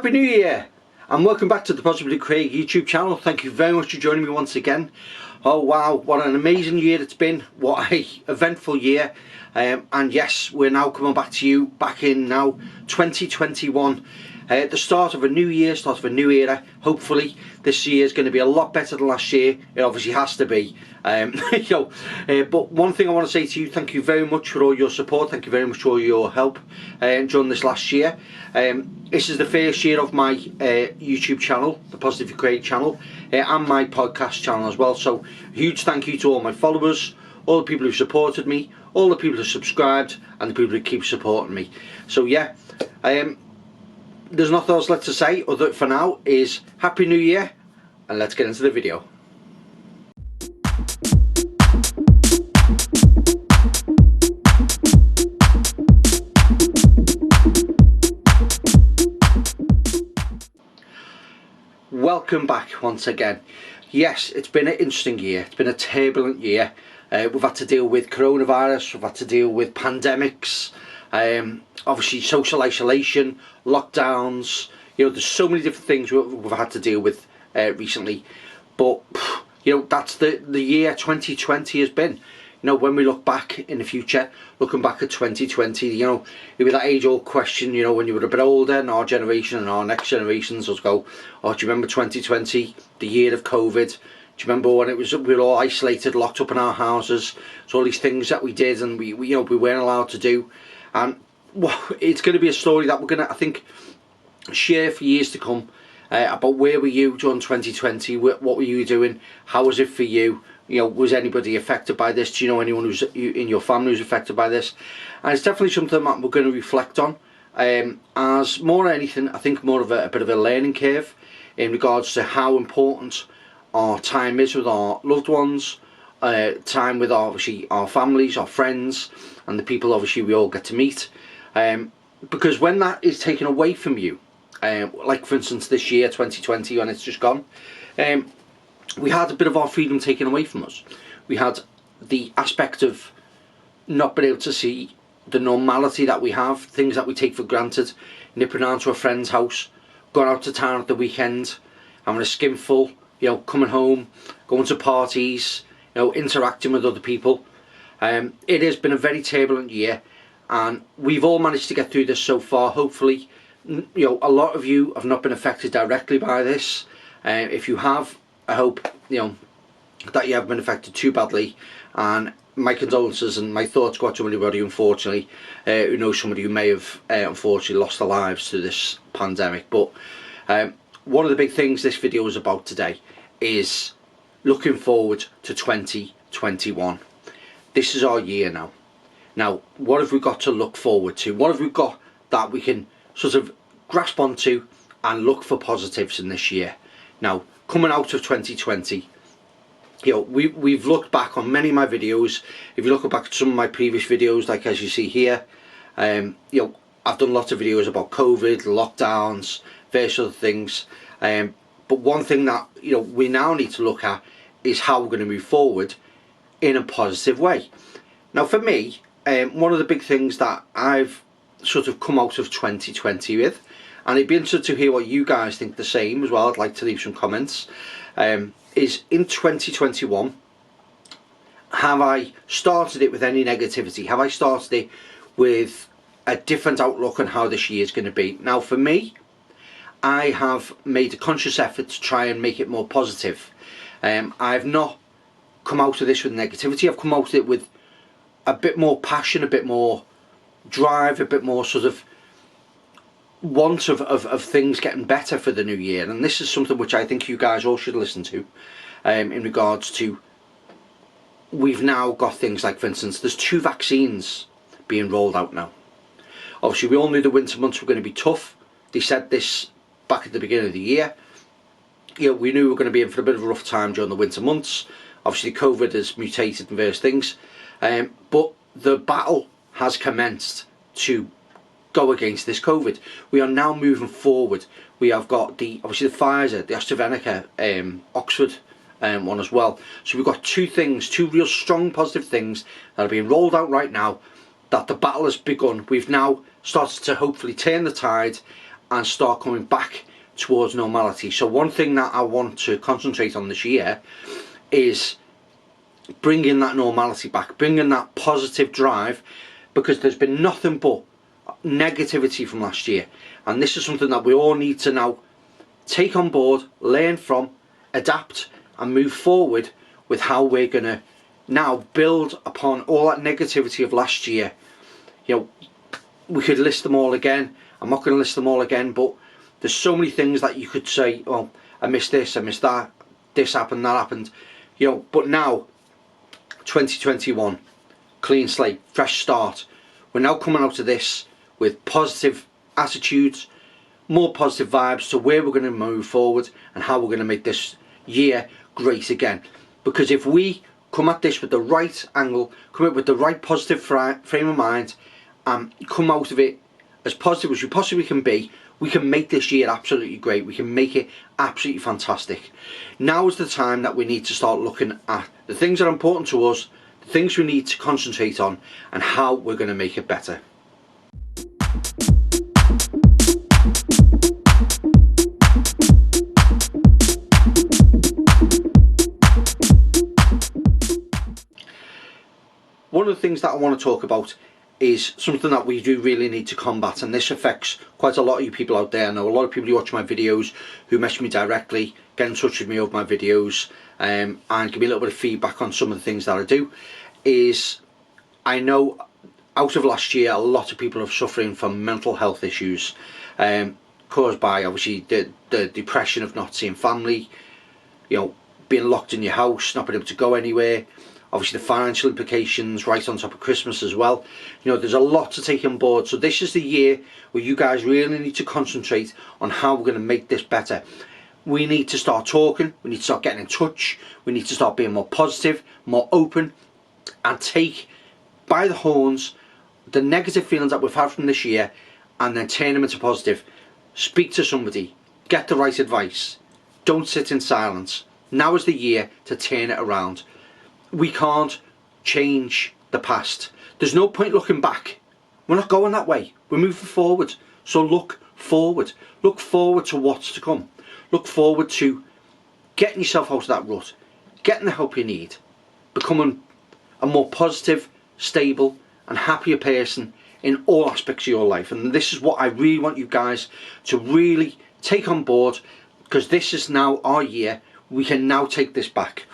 Happy New Year and welcome back to the Positively Craig YouTube channel. Thank you very much for joining me once again. Oh wow, what an amazing year it's been. What a eventful year. And yes, we're now coming back to you back in now 2021. At the start of a new year, start of a new era. Hopefully this year is going to be a lot better than last year. It obviously has to be. But one thing I want to say to you, thank you very much for all your support. Thank you very much for all your help during this last year. This is the first year of my YouTube channel, the Positively Craig channel, and my podcast channel as well. So huge thank you to all my followers, all the people who supported me, all the people who subscribed, and the people who keep supporting me. So yeah, there's nothing else left to say other for now is Happy New Year, and let's get into the video. Welcome back once again. Yes, it's been an interesting year. It's been a turbulent year. We've had to deal with coronavirus, we've had to deal with pandemics, obviously social isolation, lockdowns. You know, there's so many different things we've had to deal with recently. But you know, that's the year 2020 has been. You know, when we look back in the future, looking back at 2020, you know, it'll be that age-old question, you know, when you were a bit older, and our generation and our next generations will go, oh, do you remember 2020, the year of COVID? Do you remember when it was, we were all isolated, locked up in our houses? So all these things that we did and we you know, we weren't allowed to do. And well, it's going to be a story that we're going to, I think, share for years to come about where were you during 2020, what were you doing, how was it for you? You know, was anybody affected by this? Do you know anyone who's in your family who's affected by this? And it's definitely something that we're going to reflect on. As more than anything, I think more of a bit of a learning curve in regards to how important our time is with our loved ones, time with obviously our families, our friends, and the people obviously we all get to meet. Because when that is taken away from you, like for instance this year 2020 when it's just gone, we had a bit of our freedom taken away from us. We had the aspect of not being able to see the normality that we have, things that we take for granted, nipping down to a friend's house, going out to town at the weekend, having a skinful, you know, coming home, going to parties, you know, interacting with other people. It has been a very turbulent year, and we've all managed to get through this so far. Hopefully, you know, a lot of you have not been affected directly by this. If you have, I hope, you know, that you haven't been affected too badly, and my condolences and my thoughts go out to anybody, unfortunately, who knows somebody who may have unfortunately lost their lives to this pandemic. But one of the big things this video is about today is looking forward to 2021. This is our year now. Now, what have we got to look forward to? What have we got that we can sort of grasp onto and look for positives in this year? Now, coming out of 2020, you know, we've looked back on many of my videos. If you look back at some of my previous videos, like as you see here, you know, I've done lots of videos about COVID, lockdowns, various other things. But one thing that, you know, we now need to look at is how we're going to move forward in a positive way. Now, for me, one of the big things that I've sort of come out of 2020 with, and it'd be interesting to hear what you guys think the same as well, I'd like to leave some comments, is in 2021, have I started it with any negativity? Have I started it with a different outlook on how this year is going to be? Now for me, I have made a conscious effort to try and make it more positive. I've not come out of this with negativity. I've come out of it with a bit more passion, a bit more drive, a bit more sort of want of things getting better for the new year. And this is something which I think you guys all should listen to, in regards to, we've now got things like, for instance, there's 2 vaccines being rolled out now. Obviously we all knew the winter months were going to be tough. They said this back at the beginning of the year. You know, we knew we were going to be in for a bit of a rough time during the winter months. Obviously COVID has mutated in various things, but the battle has commenced to go against this COVID. We are now moving forward. We have got obviously the Pfizer, the AstraZeneca, Oxford one as well. So we've got 2 things, 2 real strong positive things that are being rolled out right now, that the battle has begun. We've now started to hopefully turn the tide and start coming back towards normality. So one thing that I want to concentrate on this year is bringing that normality back, bringing that positive drive, because there's been nothing but negativity from last year, and this is something that we all need to now take on board, learn from, adapt and move forward with how we're going to now build upon all that negativity of last year. You know, we could list them all again. I'm not going to list them all again, but there's so many things that you could say, oh, I missed this, I missed that, this happened, that happened, you know. But now 2021, clean slate, fresh start. We're now coming out of this with positive attitudes, more positive vibes to where we're going to move forward and how we're going to make this year great again. Because if we come at this with the right angle, come up with the right positive frame of mind, and come out of it as positive as we possibly can be, we can make this year absolutely great. We can make it absolutely fantastic. Now is the time that we need to start looking at the things that are important to us, the things we need to concentrate on, and how we're going to make it better. One of the things that I want to talk about is something that we do really need to combat, and this affects quite a lot of you people out there. I know a lot of people who watch my videos who message me directly, get in touch with me over my videos, and give me a little bit of feedback on some of the things that I do. Is I know out of last year a lot of people are suffering from mental health issues, caused by obviously the depression of not seeing family, you know, being locked in your house, not being able to go anywhere. Obviously the financial implications right on top of Christmas as well. You know, there's a lot to take on board. So this is the year where you guys really need to concentrate on how we're going to make this better. We need to start talking, we need to start getting in touch, we need to start being more positive, more open, and take by the horns the negative feelings that we've had from this year and then turn them into positive. Speak to somebody, get the right advice, don't sit in silence. Now is the year to turn it around. We can't change the past. There's no point looking back. We're not going that way. We're moving forward. So look forward. Look forward to what's to come. Look forward to getting yourself out of that rut, getting the help you need, becoming a more positive, stable and happier person in all aspects of your life. And this is what I really want you guys to really take on board, because this is now our year. We can now take this back.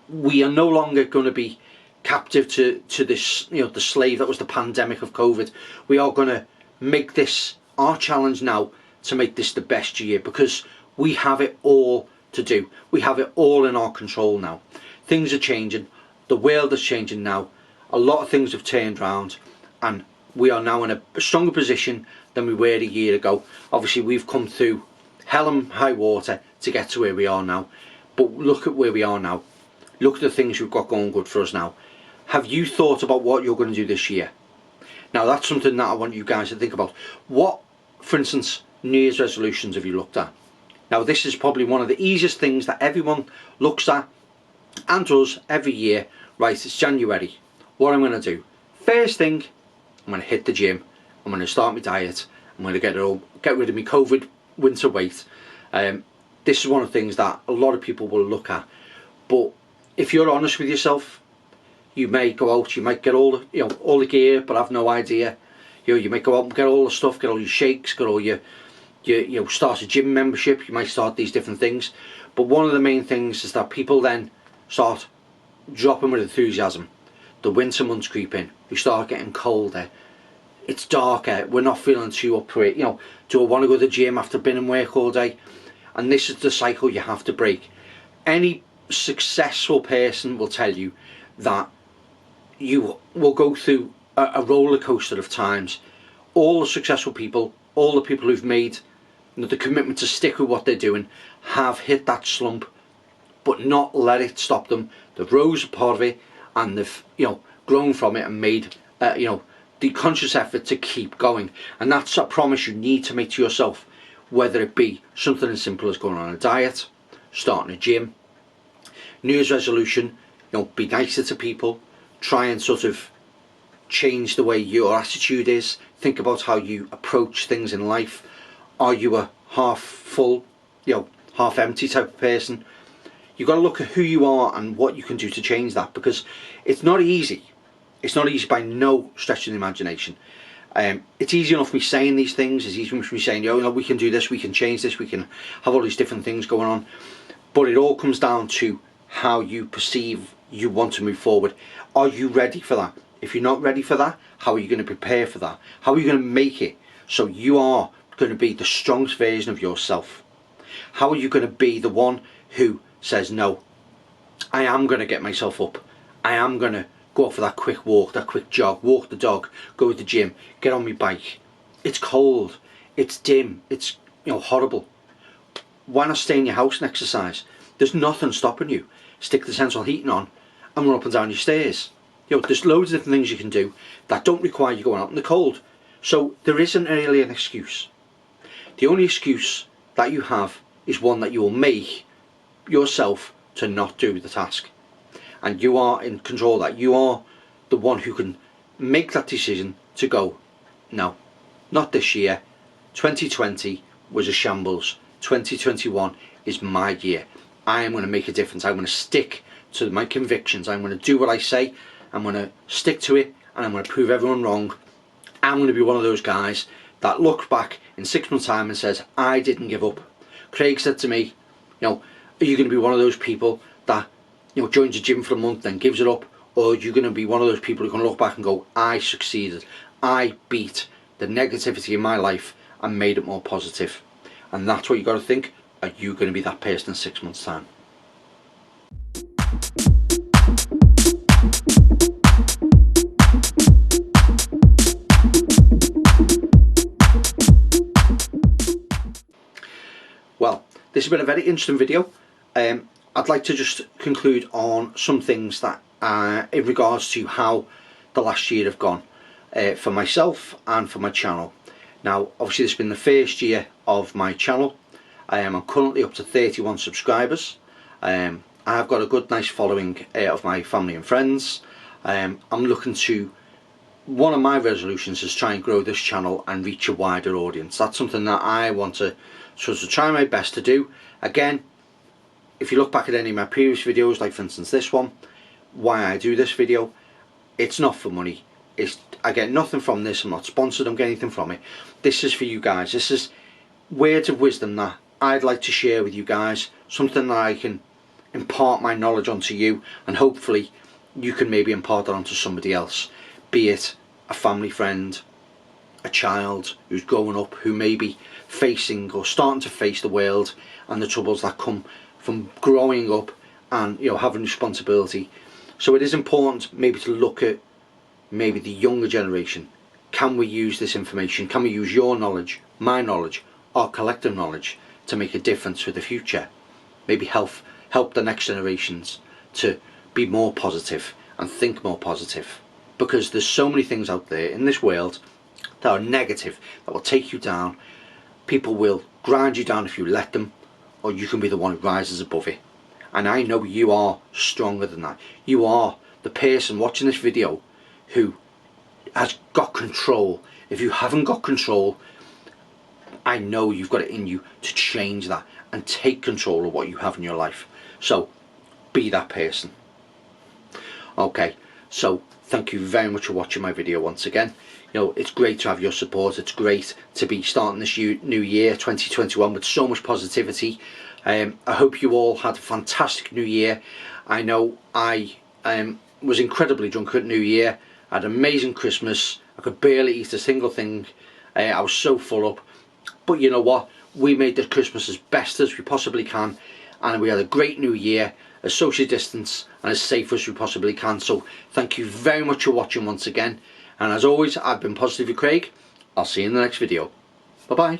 We are no longer going to be captive to this, you know, the slave that was the pandemic of COVID. We are going to make this our challenge now to make this the best year, because we have it all to do. We have it all in our control now. Things are changing. The world is changing now. A lot of things have turned around, and we are now in a stronger position than we were a year ago. Obviously we've come through hell and high water to get to where we are now, but look at where we are now. Look at the things we've got going good for us now. Have you thought about what you're going to do this year? Now that's something that I want you guys to think about. What, for instance, New Year's resolutions have you looked at? Now this is probably one of the easiest things that everyone looks at and does every year. Right, it's January. What I'm going to do? First thing, I'm going to hit the gym. I'm going to start my diet. I'm going to get rid of my COVID winter weight. This is one of the things that a lot of people will look at. But if you're honest with yourself, you may go out, you might get all the, you know, all the gear, but have no idea. You know, you might go out and get all the stuff, get all your shakes, get all your you know, start a gym membership. You might start these different things. But one of the main things is that people then start dropping with enthusiasm. The winter months creep in. We start getting colder. It's darker. We're not feeling too up for it. You know, do I want to go to the gym after being in work all day? And this is the cycle you have to break. Any successful person will tell you that you will go through a roller coaster of times. All the successful people, all the people who've made, you know, the commitment to stick with what they're doing, have hit that slump, but not let it stop them. They've rose a part of it, and they've, you know, grown from it and made you know, the conscious effort to keep going. And that's a promise you need to make to yourself, whether it be something as simple as going on a diet, starting a gym, New Year's resolution, you know, be nicer to people, try and sort of change the way your attitude is, think about how you approach things in life, Are you a half full, half empty type of person? You've got to look at who you are and what you can do to change that, because it's not easy. It's not easy by no stretch of the imagination. It's easy enough me saying these things. It's easy enough me saying, we can do this, we can change this, we can have all these different things going on. But it all comes down to how you perceive you want to move forward. Are you ready for that? If you're not ready for that, how are you going to prepare for that? How are you going to make it so you are going to be the strongest version of yourself? How are you going to be the one who says, no, I am going to get myself up. I am going to go out for that quick walk, that quick jog, walk the dog, go to the gym, get on my bike. It's cold, it's dim, it's horrible. Why not stay in your house and exercise? There's nothing stopping you. Stick the central heating on and run up and down your stairs. There's loads of different things you can do that don't require you going out in the cold. So there isn't really an excuse. The only excuse that you have is one that you will make yourself to not do the task. And you are in control of that. You are the one who can make that decision to go, no, not this year. 2020 was a shambles. 2021 is my year. I am going to make a difference. I'm going to stick to my convictions. I'm going to do what I say. I'm going to stick to it, and I'm going to prove everyone wrong. I'm going to be one of those guys that looks back in 6 months' time and says, I didn't give up. Craig said to me, are you going to be one of those people that joins the gym for a month then gives it up? Or are you going to be one of those people who can look back and go, I succeeded. I beat the negativity in my life and made it more positive. And that's what you got to think. Are you going to be that person in 6 months' time? Well, this has been a very interesting video. I'd like to just conclude on some things that in regards to how the last year have gone for myself and for my channel. Now, obviously this has been the first year of my channel. I'm currently up to 31 subscribers. I've got a good nice following of my family and friends. I'm looking to, one of my resolutions is try and grow this channel and reach a wider audience. That's something that I want to sort of try my best to do. Again, if you look back at any of my previous videos, like for instance this one, why I do this video, it's not for money. I get nothing from this. I'm not sponsored. I'm getting anything from it. This is for you guys. This is words of wisdom that I'd like to share with you guys. Something that I can impart my knowledge onto you, and hopefully you can maybe impart that onto somebody else. Be it a family friend, a child who's growing up, who may be facing or starting to face the world and the troubles that come from growing up and having responsibility. So it is important maybe to look at maybe the younger generation. Can we use this information? Can we use your knowledge, my knowledge, our collective knowledge to make a difference for the future? Maybe help the next generations to be more positive and think more positive, because there's so many things out there in this world that are negative, that will take you down. People will grind you down if you let them, or you can be the one who rises above it. And I know you are stronger than that. You are the person watching this video who has got control. If you haven't got control, I know you've got it in you to change that and take control of what you have in your life. So be that person. Okay, so thank you very much for watching my video once again. It's great to have your support. It's great to be starting this new year 2021 with so much positivity. I hope you all had a fantastic new year. I know I was incredibly drunk at New Year. I had an amazing Christmas. I could barely eat a single thing. I was so full up. But you know what? We made this Christmas as best as we possibly can, and we had a great new year, as social distance and as safe as we possibly can. So thank you very much for watching once again. And as always, I've been Positive with Craig. I'll see you in the next video. Bye bye.